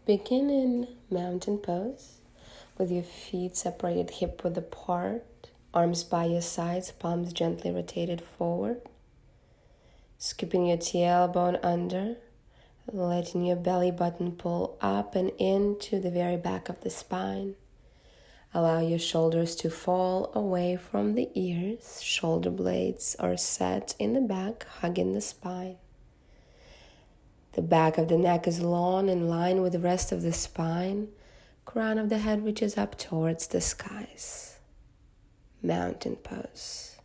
Begin in mountain pose with your feet separated hip width apart, arms by your sides, palms gently rotated forward. Scooping your tailbone under, letting your belly button pull up and into the very back of the spine. Allow your shoulders to fall away from the ears. Shoulder blades are set in the back, hugging the spine. The back of the neck is long in line with the rest of the spine. Crown of the head reaches up towards the skies. Mountain pose.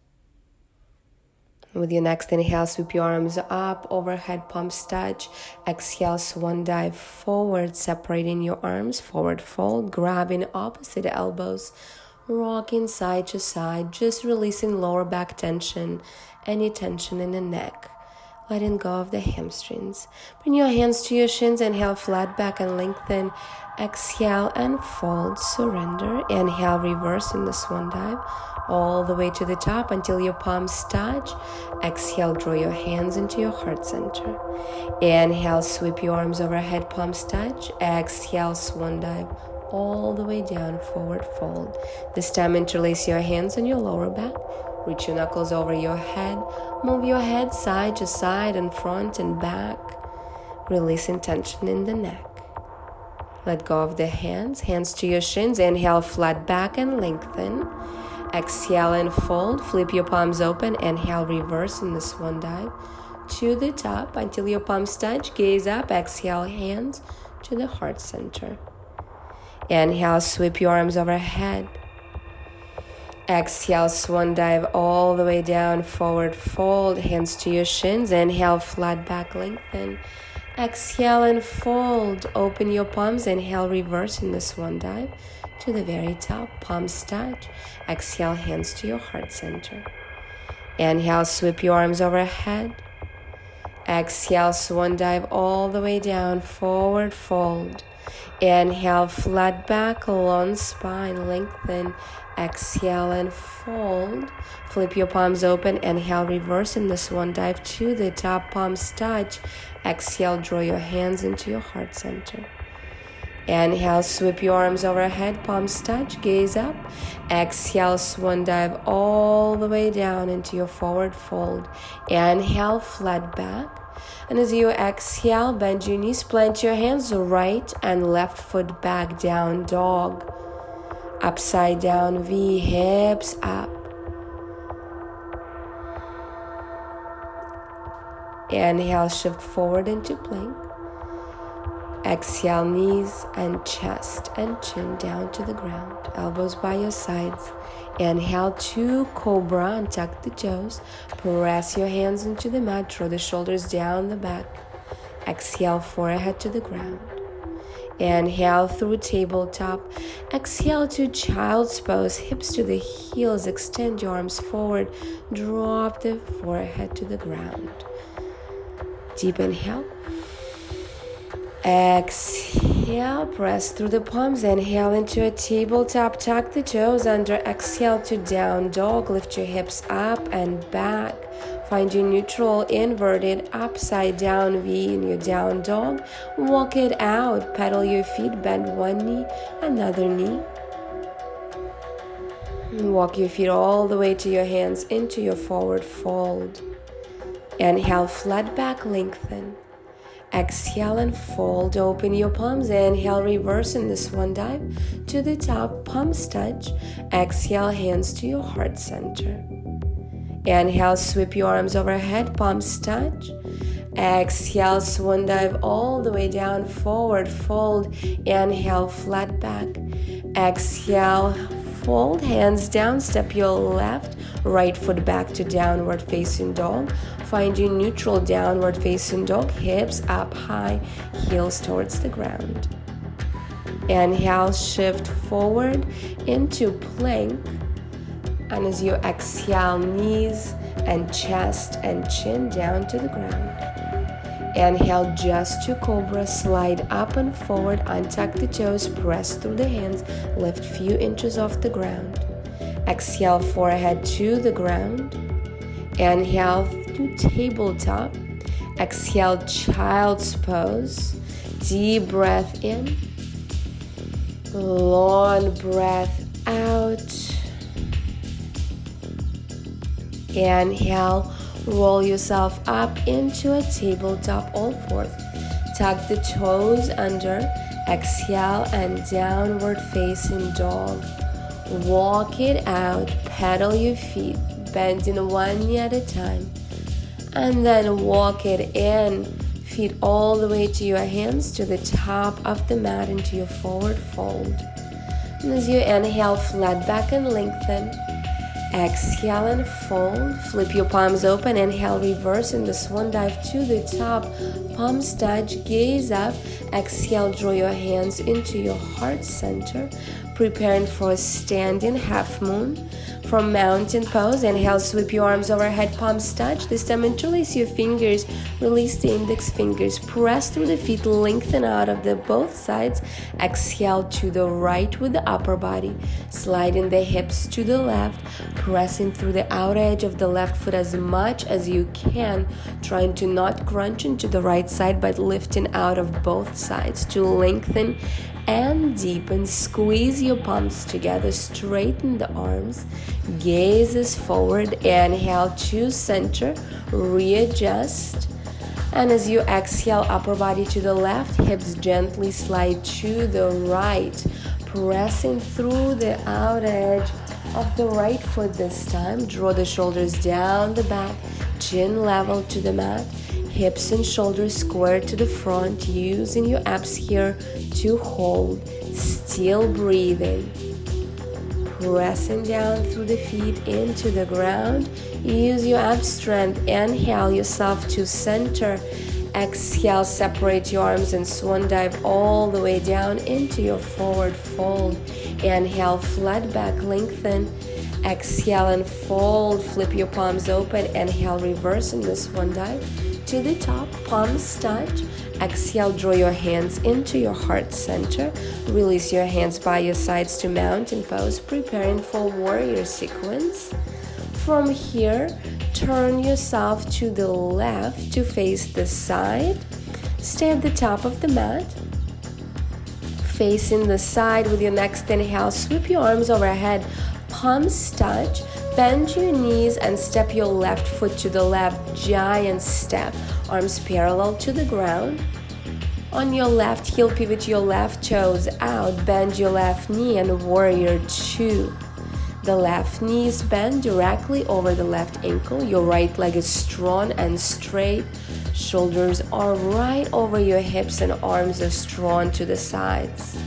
With your next inhale, sweep your arms up, overhead palms touch. Exhale, swan dive forward, separating your arms, forward fold, grabbing opposite elbows, rocking side to side, just releasing lower back tension, any tension in the neck. Letting go of the hamstrings. Bring your hands to your shins. Inhale, flat back and lengthen. Exhale and fold, surrender. Inhale, reverse in the swan dive. All the way to the top until your palms touch. Exhale, draw your hands into your heart center. Inhale, sweep your arms overhead, palms touch. Exhale, swan dive. All the way down, forward fold. This time interlace your hands on your lower back. Reach your knuckles over your head. Move your head side to side and front and back. Releasing tension in the neck. Let go of the hands to your shins. Inhale, flat back and lengthen. Exhale and fold. Flip your palms open. Inhale, reverse in the swan dive to the top until your palms touch. Gaze up. Exhale, hands to the heart center. Inhale, sweep your arms overhead. Exhale, swan dive all the way down, forward fold, hands to your shins. Inhale, flat back, lengthen. Exhale and fold. Open your palms. Inhale, reverse in the swan dive to the very top. Palms touch. Exhale, hands to your heart center. Inhale, sweep your arms overhead. Exhale, swan dive all the way down, forward fold. Inhale, flat back, long spine, lengthen. Exhale and fold. Flip your palms open. Inhale, reverse in the swan dive to the top. Palms touch. Exhale, draw your hands into your heart center. Inhale, sweep your arms overhead. Palms touch. Gaze up. Exhale, swan dive all the way down into your forward fold. Inhale, flat back. And as you exhale, bend your knees, plant your hands, right and left foot back, down dog. Upside down V, hips up. Inhale, shift forward into plank. Exhale, knees and chest and chin down to the ground. Elbows by your sides. Inhale to cobra and tuck the toes. Press your hands into the mat. Draw the shoulders down the back. Exhale, forehead to the ground. Inhale through tabletop. Exhale to child's pose. Hips to the heels. Extend your arms forward. Drop the forehead to the ground. Deep inhale. Exhale, press through the palms. Inhale into a tabletop. Tuck the toes under. Exhale to down dog. Lift your hips up and back. Find your neutral, inverted, upside down V in your down dog. Walk it out. Pedal your feet. Bend one knee, another knee. Walk your feet all the way to your hands into your forward fold. Inhale, flat back, lengthen. Exhale and fold. Open your palms. Inhale, reverse in the swan dive to the top. Palms touch. Exhale, hands to your heart center. Inhale, sweep your arms overhead. Palms touch. Exhale, swan dive all the way down, forward fold. Inhale, flat back. Exhale, fold, hands down. Step your left, right foot back to downward facing dog. Find your neutral downward facing dog. Hips up high, heels towards the ground. Inhale, shift forward into plank. And as you exhale, knees and chest and chin down to the ground. Inhale, just to cobra. Slide up and forward. Untuck the toes. Press through the hands. Lift few inches off the ground. Exhale, forehead to the ground. Inhale to tabletop. Exhale, child's pose. Deep breath in. Long breath out. Inhale, roll yourself up into a tabletop all fours. Tuck the toes under. Exhale and downward facing dog. Walk it out, pedal your feet, bending one knee at a time. And then walk it in, feet all the way to your hands, to the top of the mat, into your forward fold. And as you inhale, flat back and lengthen. Exhale and fold. Flip your palms open. Inhale, reverse in the swan dive to the top. Palms touch, gaze up. Exhale, draw your hands into your heart center. Preparing for a standing half moon. From mountain pose, inhale, sweep your arms overhead, palms touch. This time interlace your fingers, release the index fingers, press through the feet, lengthen out of the both sides. Exhale to the right with the upper body, sliding the hips to the left, pressing through the outer edge of the left foot as much as you can, trying to not crunch into the right side, but lifting out of both sides to lengthen and deepen. Squeeze your palms together, straighten the arms, gazes forward. Inhale to center, readjust. And as you exhale, upper body to the left, hips gently slide to the right, pressing through the outer edge of the right foot this time. Draw the shoulders down the back, chin level to the mat. Hips and shoulders square to the front, using your abs here to hold. Still breathing. Pressing down through the feet into the ground. Use your ab strength. Inhale yourself to center. Exhale, separate your arms and swan dive all the way down into your forward fold. Inhale, flat back, lengthen. Exhale and fold. Flip your palms open. Inhale, reverse in this swan dive to the top, palms touch. Exhale, draw your hands into your heart center. Release your hands by your sides to mountain pose, preparing for warrior sequence. From here, turn yourself to the left to face the side. Stay at the top of the mat. Facing the side with your next inhale, sweep your arms overhead, palms touch. Bend your knees and step your left foot to the left, giant step. Arms parallel to the ground. On your left heel, pivot your left toes out. Bend your left knee and warrior two. The left knee is bent directly over the left ankle. Your right leg is strong and straight. Shoulders are right over your hips and arms are strong to the sides.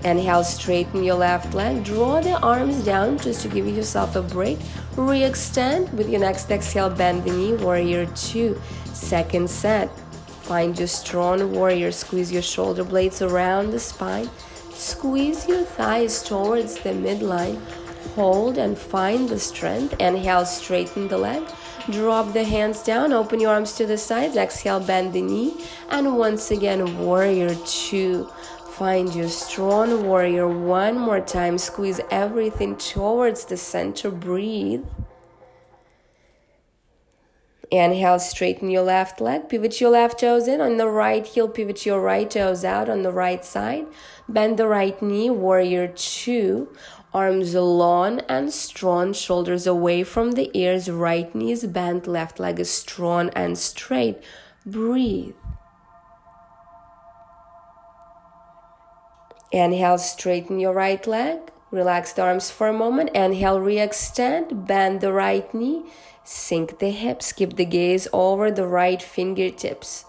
Inhale, straighten your left leg. Draw the arms down just to give yourself a break. Re-extend. With your next exhale, bend the knee, warrior two. Second set. Find your strong warrior. Squeeze your shoulder blades around the spine. Squeeze your thighs towards the midline. Hold and find the strength. Inhale, straighten the leg. Drop the hands down. Open your arms to the sides. Exhale, bend the knee. And once again, warrior two. Find your strong warrior one more time. Squeeze everything towards the center. Breathe. Inhale, straighten your left leg. Pivot your left toes in. On the right heel, pivot your right toes out on the right side. Bend the right knee, warrior two. Arms long and strong. Shoulders away from the ears. Right knee is bent. Left leg is strong and straight. Breathe. Inhale, straighten your right leg. Relax the arms for a moment. Inhale, re-extend. Bend the right knee. Sink the hips. Keep the gaze over the right fingertips.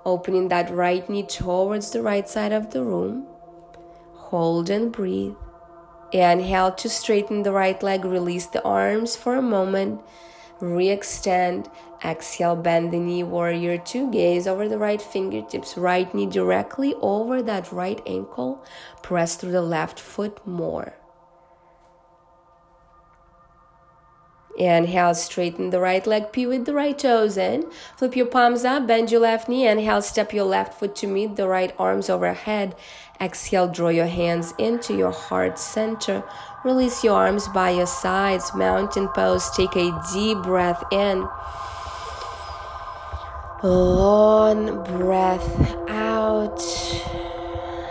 Opening that right knee towards the right side of the room. Hold and breathe. Inhale to straighten the right leg. Release the arms for a moment. Re-extend. Exhale, bend the knee, warrior two. Gaze over the right fingertips. Right knee directly over that right ankle. Press through the left foot more. Inhale, straighten the right leg, pivot the right toes in. Flip your palms up, bend your left knee. Inhale, step your left foot to meet the right arms overhead. Exhale, draw your hands into your heart center. Release your arms by your sides, mountain pose. Take a deep breath in. Long breath out.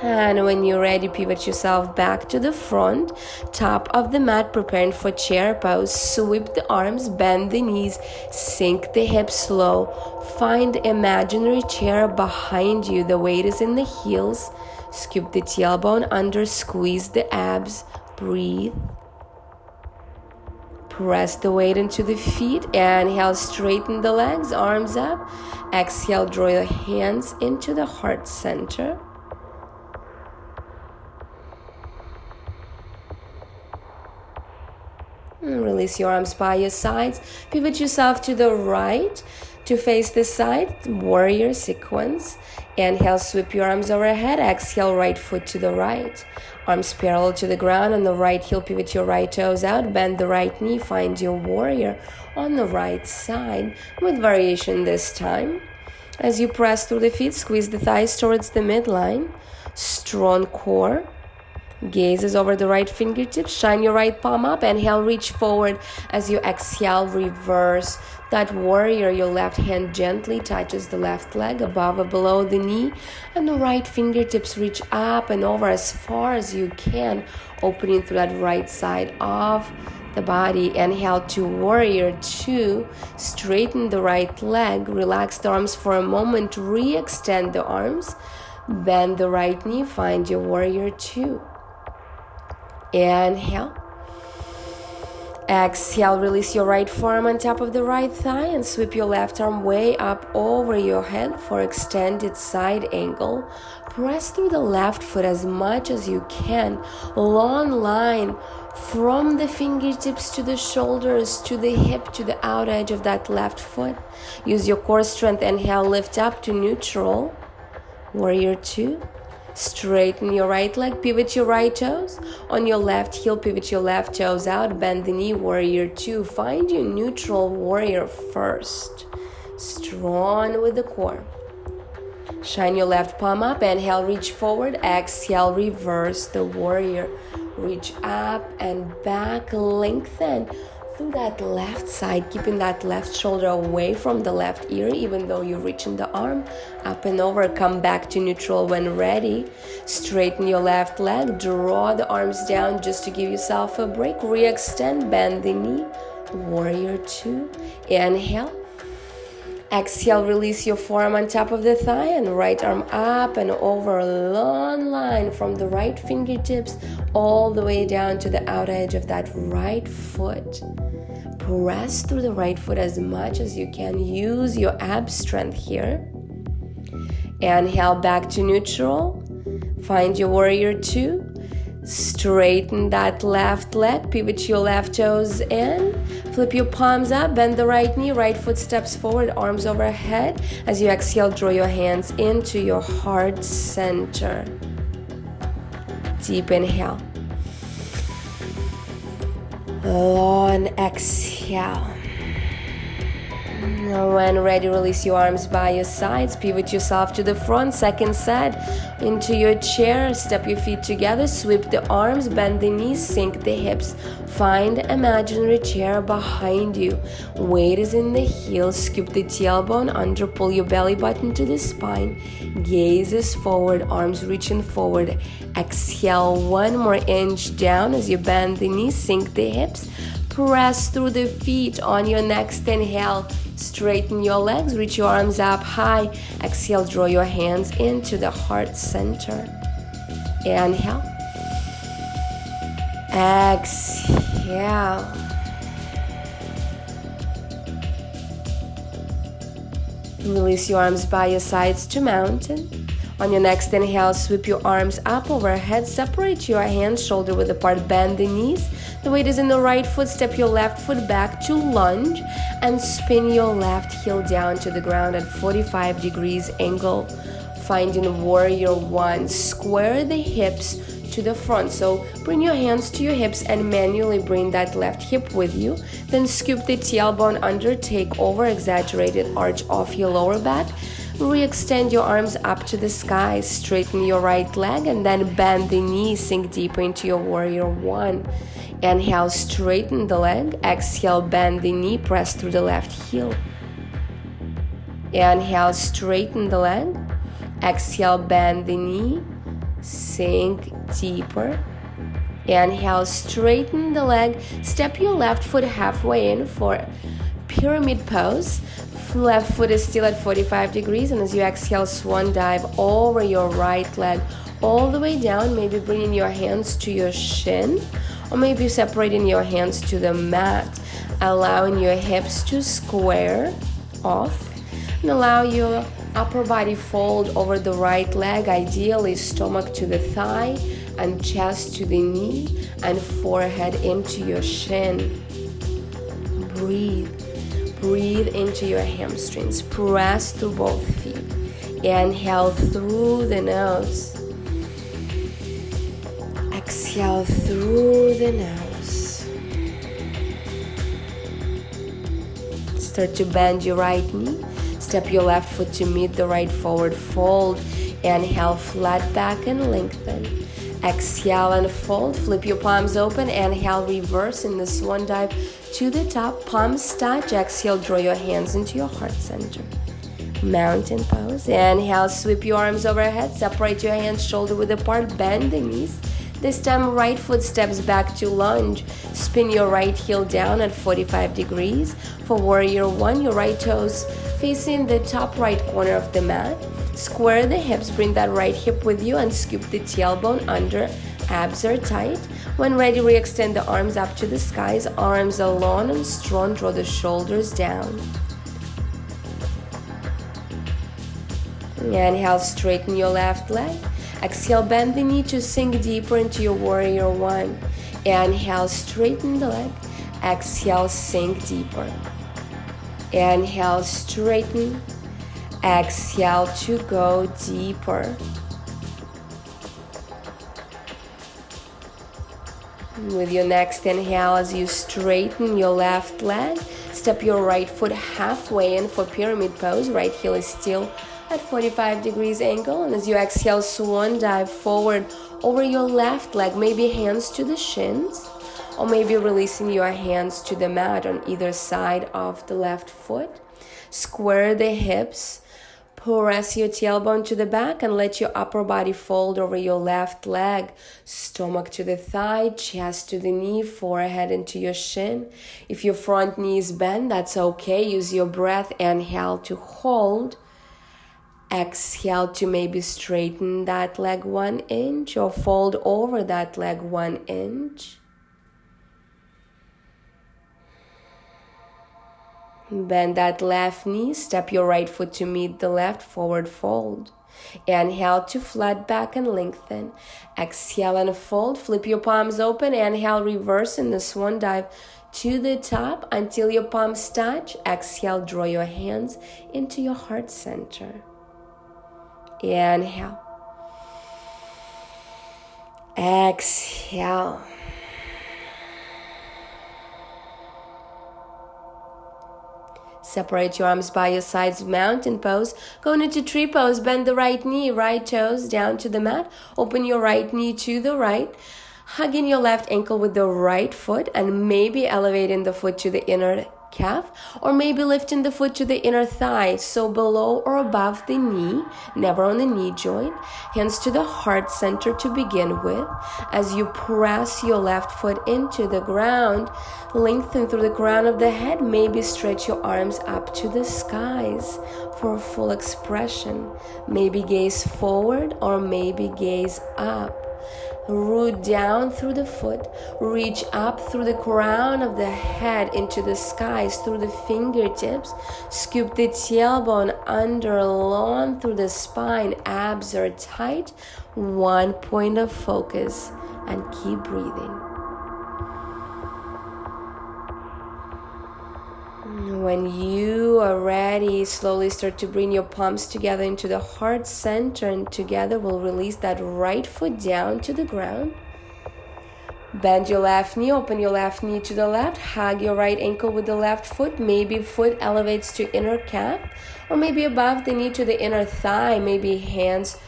And when you're ready, pivot yourself back to the front, top of the mat, preparing for chair pose. Sweep the arms, bend the knees, sink the hips slow. Find imaginary chair behind you. The weight is in the heels. Scoop the tailbone under, squeeze the abs. Breathe. Press the weight into the feet. Inhale, straighten the legs, arms up. Exhale, draw your hands into the heart center. Release your arms by your sides. Pivot yourself to the right to face the side. Warrior sequence. Inhale, sweep your arms overhead. Exhale, right foot to the right. Arms parallel to the ground. On the right heel, pivot your right toes out. Bend the right knee. Find your warrior on the right side with variation this time. As you press through the feet, squeeze the thighs towards the midline. Strong core. Gazes over the right fingertips. Shine your right palm up. Inhale, reach forward. As you exhale, reverse that warrior. Your left hand gently touches the left leg above or below the knee. And the right fingertips reach up and over as far as you can, opening through that right side of the body. Inhale to warrior two. Straighten the right leg. Relax the arms for a moment. Re-extend the arms. Bend the right knee. Find your warrior two. Inhale. Exhale, release your right forearm on top of the right thigh and sweep your left arm way up over your head for extended side angle. Press through the left foot as much as you can. Long line from the fingertips to the shoulders, to the hip, to the out edge of that left foot. Use your core strength. Inhale, lift up to neutral. Warrior two. Straighten your right leg, pivot your right toes. On your left heel, pivot your left toes out, bend the knee, warrior two. Find your neutral warrior first. Strong with the core. Shine your left palm up, inhale, reach forward, exhale, reverse the warrior. Reach up and back, lengthen through that left side, keeping that left shoulder away from the left ear, even though you're reaching the arm up and over. Come back to neutral when ready. Straighten your left leg, draw the arms down just to give yourself a break. Re-extend, bend the knee, warrior two. Inhale. Exhale, release your forearm on top of the thigh and right arm up and over, a long line from the right fingertips all the way down to the outer edge of that right foot. Press through the right foot as much as you can. Use your ab strength here. Inhale, back to neutral. Find your warrior two. Straighten that left leg, pivot your left toes in, flip your palms up, bend the right knee, right foot steps forward, arms overhead. As you exhale, draw your hands into your heart center. Deep inhale. Long exhale. When ready, release your arms by your sides. Pivot yourself to the front. Second set into your chair. Step your feet together. Sweep the arms. Bend the knees. Sink the hips. Find imaginary chair behind you. Weight is in the heels. Scoop the tailbone under. Pull your belly button to the spine. Gazes forward. Arms reaching forward. Exhale. One more inch down as you bend the knees. Sink the hips. Press through the feet. On your next inhale, straighten your legs, reach your arms up high. Exhale, draw your hands into the heart center. Inhale. Exhale. Release your arms by your sides to mountain. On your next inhale, sweep your arms up overhead. Separate your hands shoulder width apart. Bend the knees. The weight is in the right foot. Step your left foot back to lunge and spin your left heel down to the ground at 45 degrees angle. Finding warrior one. Square the hips to the front. So bring your hands to your hips and manually bring that left hip with you. Then scoop the tailbone under. Take over exaggerated arch off your lower back. Re-extend your arms up to the sky. Straighten your right leg and then bend the knee. Sink deeper into your warrior one. Inhale, straighten the leg. Exhale, bend the knee. Press through the left heel. Inhale, straighten the leg. Exhale, bend the knee. Sink deeper. Inhale, straighten the leg. Step your left foot halfway in for pyramid pose. Left foot is still at 45 degrees, and as you exhale, swan dive over your right leg all the way down, maybe bringing your hands to your shin, or maybe separating your hands to the mat, allowing your hips to square off, and allow your upper body fold over the right leg, ideally stomach to the thigh and chest to the knee and forehead into your shin. Breathe. Breathe into your hamstrings. Press through both feet. Inhale through the nose. Exhale through the nose. Start to bend your right knee. Step your left foot to meet the right forward fold. Inhale, flat back and lengthen. Exhale and fold. Flip your palms open. Inhale, reverse in the swan dive to the top. Palms touch. Exhale, draw your hands into your heart center. Mountain pose. Inhale, sweep your arms overhead. Separate your hands shoulder width apart. Bend the knees. This time, right foot steps back to lunge. Spin your right heel down at 45 degrees. For warrior one, your right toes facing the top right corner of the mat. Square the hips, bring that right hip with you and scoop the tailbone under. Abs are tight. When ready, re-extend the arms up to the skies. Arms are long and strong. Draw the shoulders down. Inhale, straighten your left leg. Exhale, bend the knee to sink deeper into your warrior one. Inhale, straighten the leg. Exhale, sink deeper. Inhale, straighten. Exhale to go deeper. With your next inhale, as you straighten your left leg, step your right foot halfway in for pyramid pose. Right heel is still at 45 degrees angle, and as you exhale, swan dive forward over your left leg, maybe hands to the shins, or maybe releasing your hands to the mat on either side of the left foot. Square the hips, press your tailbone to the back and let your upper body fold over your left leg. Stomach to the thigh, chest to the knee, forehead into your shin. If your front knee is bent, that's okay. Use your breath. Inhale to hold. Exhale to maybe straighten that leg 1 inch or fold over that leg 1 inch. Bend that left knee, step your right foot to meet the left, forward fold. Inhale to flat back and lengthen. Exhale and fold, flip your palms open. Inhale, reverse in the swan dive to the top until your palms touch. Exhale, draw your hands into your heart center. Inhale. Exhale. Separate your arms by your sides, mountain pose. Going into tree pose, bend the right knee, right toes down to the mat. Open your right knee to the right. Hugging your left ankle with the right foot and maybe elevating the foot to the inner calf, or maybe lifting the foot to the inner thigh, so below or above the knee, never on the knee joint. Hands to the heart center to begin with. As you press your left foot into the ground, lengthen through the crown of the head, maybe stretch your arms up to the skies for a full expression. Maybe gaze forward or maybe gaze up. Root down through the foot, reach up through the crown of the head into the skies through the fingertips, scoop the tailbone under, long through the spine, abs are tight, 1 point of focus, and keep breathing. When you are ready, slowly start to bring your palms together into the heart center, and together we'll release that right foot down to the ground. Bend your left knee, open your left knee to the left, hug your right ankle with the left foot. Maybe foot elevates to inner calf, or maybe above the knee to the inner thigh. Maybe hands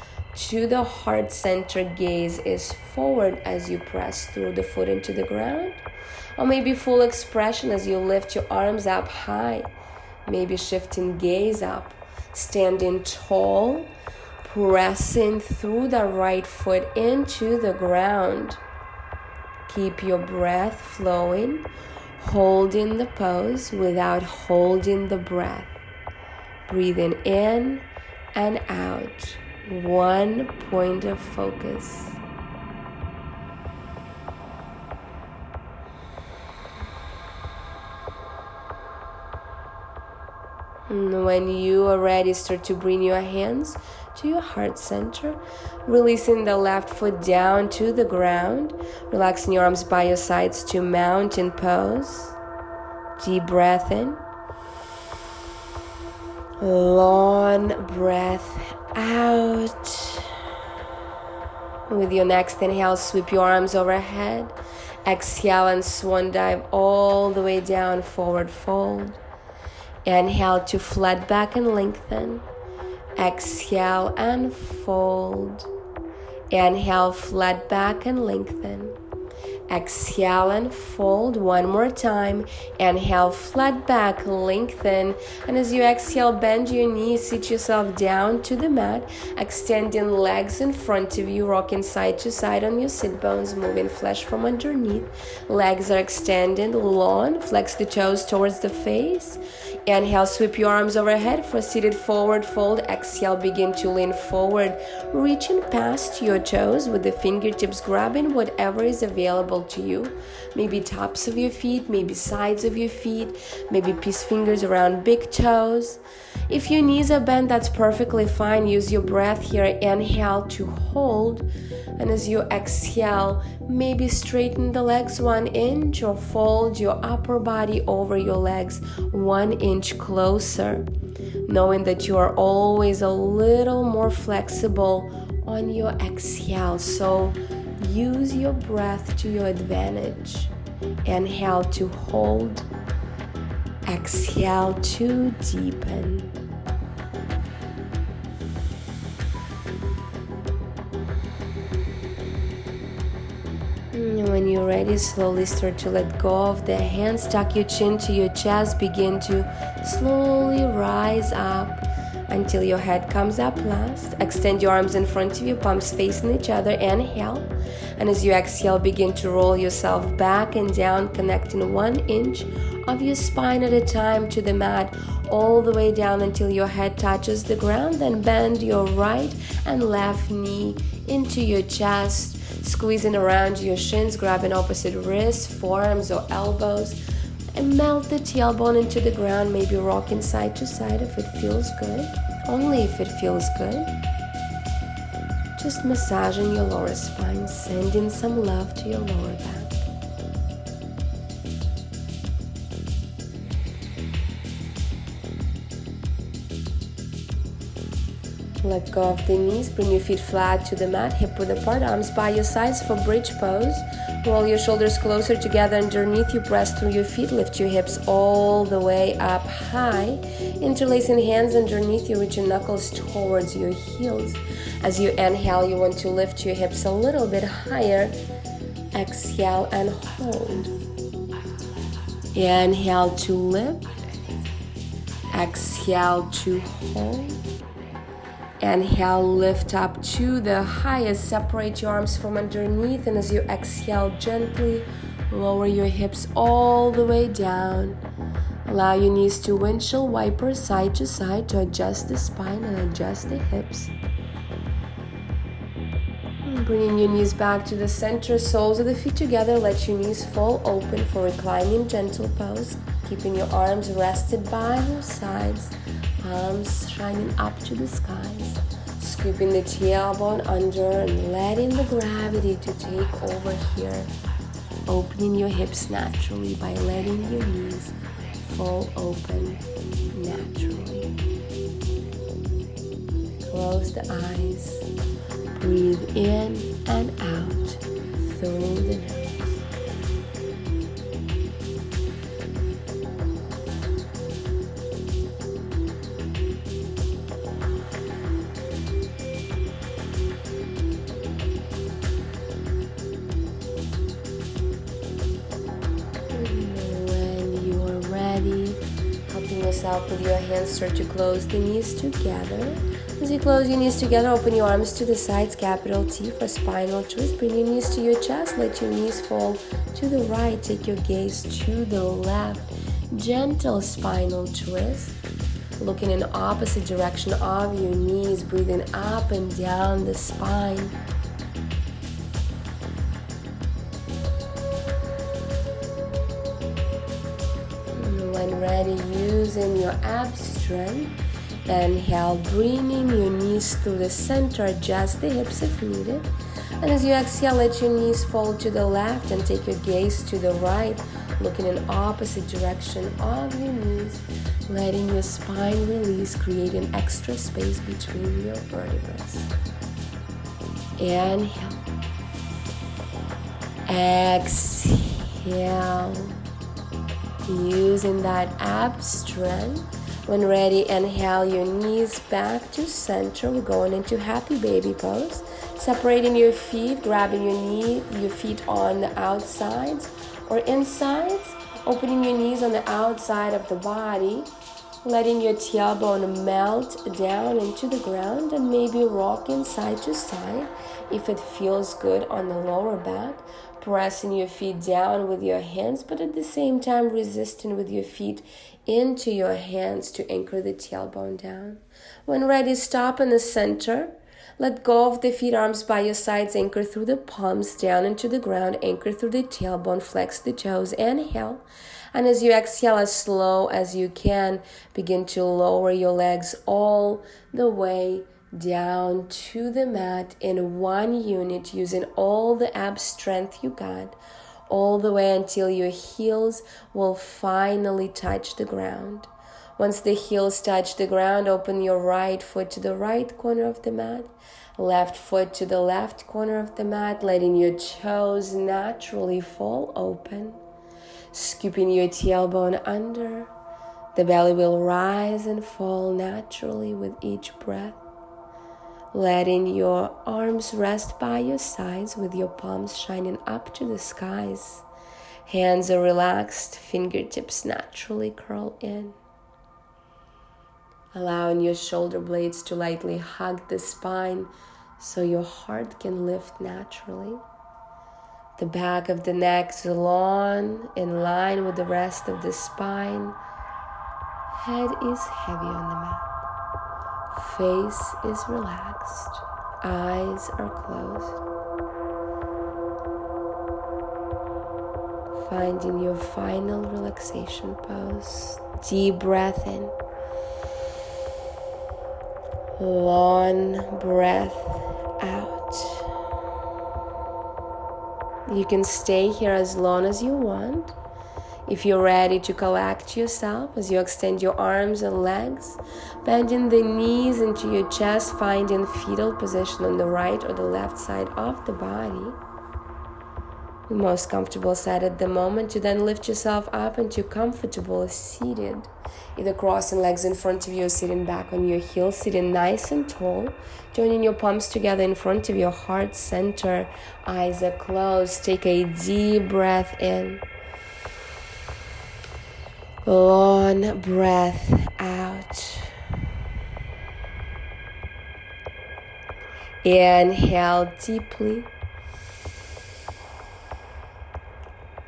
to the heart center, gaze is forward as you press through the foot into the ground. Or maybe full expression as you lift your arms up high. Maybe shifting gaze up. Standing tall, pressing through the right foot into the ground. Keep your breath flowing, holding the pose without holding the breath. Breathing in and out. One point of focus. And when you are ready, start to bring your hands to your heart center, releasing the left foot down to the ground, relaxing your arms by your sides to mountain pose. Deep breath in, long breath out. With your next inhale, sweep your arms overhead. Exhale and swan dive all the way down, forward fold. Inhale to flat back and lengthen. Exhale and fold. Inhale, flat back and lengthen. Exhale and fold one more time. Inhale, flat back, lengthen. And as you exhale, bend your knees, sit yourself down to the mat, extending legs in front of you, rocking side to side on your sit bones, moving flesh from underneath. Legs are extended long, flex the toes towards the face. Inhale, sweep your arms overhead for seated forward fold. Exhale, begin to lean forward, reaching past your toes with the fingertips grabbing whatever is available to you. Maybe tops of your feet, maybe sides of your feet, maybe peace fingers around big toes. If your knees are bent, that's perfectly fine. Use your breath here. Inhale to hold. And as you exhale, maybe straighten the legs 1 inch or fold your upper body over your legs 1 inch closer, knowing that you are always a little more flexible on your exhale. So use your breath to your advantage. Inhale to hold. Exhale to deepen. When you're ready, slowly start to let go of the hands. Tuck your chin to your chest. Begin to slowly rise up until your head comes up last. Extend your arms in front of you, palms facing each other. Inhale. And as you exhale, begin to roll yourself back and down, connecting 1 inch of your spine at a time to the mat, all the way down until your head touches the ground. Then bend your right and left knee into your chest, squeezing around your shins, grabbing opposite wrists, forearms or elbows, and melt the tailbone into the ground, maybe rocking side to side if it feels good, only if it feels good. Just massaging your lower spine, sending some love to your lower back. Let go of the knees, bring your feet flat to the mat, hip width apart, arms by your sides for bridge pose. Roll your shoulders closer together underneath you, press through your feet, lift your hips all the way up high. Interlacing hands underneath you, reaching knuckles towards your heels. As you inhale, you want to lift your hips a little bit higher. Exhale and hold. Inhale to lift. Exhale to hold. Inhale, lift up to the highest. Separate your arms from underneath. And as you exhale, gently lower your hips all the way down. Allow your knees to windshield wiper side to side to adjust the spine and adjust the hips. Bringing your knees back to the center, soles of the feet together. Let your knees fall open for reclining gentle pose. Keeping your arms rested by your sides. Palms shining up to the skies. Scooping the tailbone under and letting the gravity to take over here. Opening your hips naturally by letting your knees fall open naturally. Close the eyes. Breathe in and out through the nose. yourself with your hands. Start to close the knees together. As you close your knees together, open your arms to the sides, capital T for spinal twist. Bring your knees to your chest. Let your knees fall to the right. Take your gaze to the left. Gentle spinal twist. Looking in the opposite direction of your knees. Breathing up and down the spine. When ready, using your ab strength, inhale, bringing your knees through the center, adjust the hips if needed. And as you exhale, let your knees fall to the left and take your gaze to the right, looking in opposite direction of your knees, letting your spine release, creating extra space between your vertebrae. Inhale. Exhale. Using that ab strength. When ready, inhale your knees back to center. We're going into happy baby pose. Separating your feet, grabbing your feet on the outsides or insides. Opening your knees on the outside of the body. Letting your tailbone melt down into the ground and maybe rocking side to side if it feels good on the lower back. Pressing your feet down with your hands, but at the same time resisting with your feet into your hands to anchor the tailbone down. When ready, stop in the center. Let go of the feet, arms by your sides, anchor through the palms down into the ground, anchor through the tailbone, flex the toes, inhale. And as you exhale, as slow as you can, begin to lower your legs all the way down to the mat in one unit, using all the ab strength you got, all the way until your heels will finally touch the ground. Once the heels touch the ground, open your right foot to the right corner of the mat, left foot to the left corner of the mat, letting your toes naturally fall open, scooping your tailbone under. The belly will rise and fall naturally with each breath. Letting your arms rest by your sides with your palms shining up to the skies. Hands are relaxed, fingertips naturally curl in. Allowing your shoulder blades to lightly hug the spine so your heart can lift naturally. The back of the neck is long, in line with the rest of the spine. Head is heavy on the mat. Face is relaxed. Eyes are closed. Finding your final relaxation pose. Deep breath in. Long breath out. You can stay here as long as you want. If you're ready to collect yourself as you extend your arms and legs, bending the knees into your chest, finding fetal position on the right or the left side of the body. The most comfortable side at the moment, to then lift yourself up into comfortable seated. Either crossing legs in front of you or sitting back on your heels, sitting nice and tall, joining your palms together in front of your heart center. Eyes are closed. Take a deep breath in. Long breath out. Inhale deeply.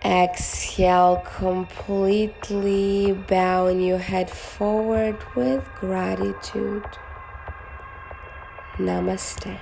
Exhale completely, bowing your head forward with gratitude. Namaste.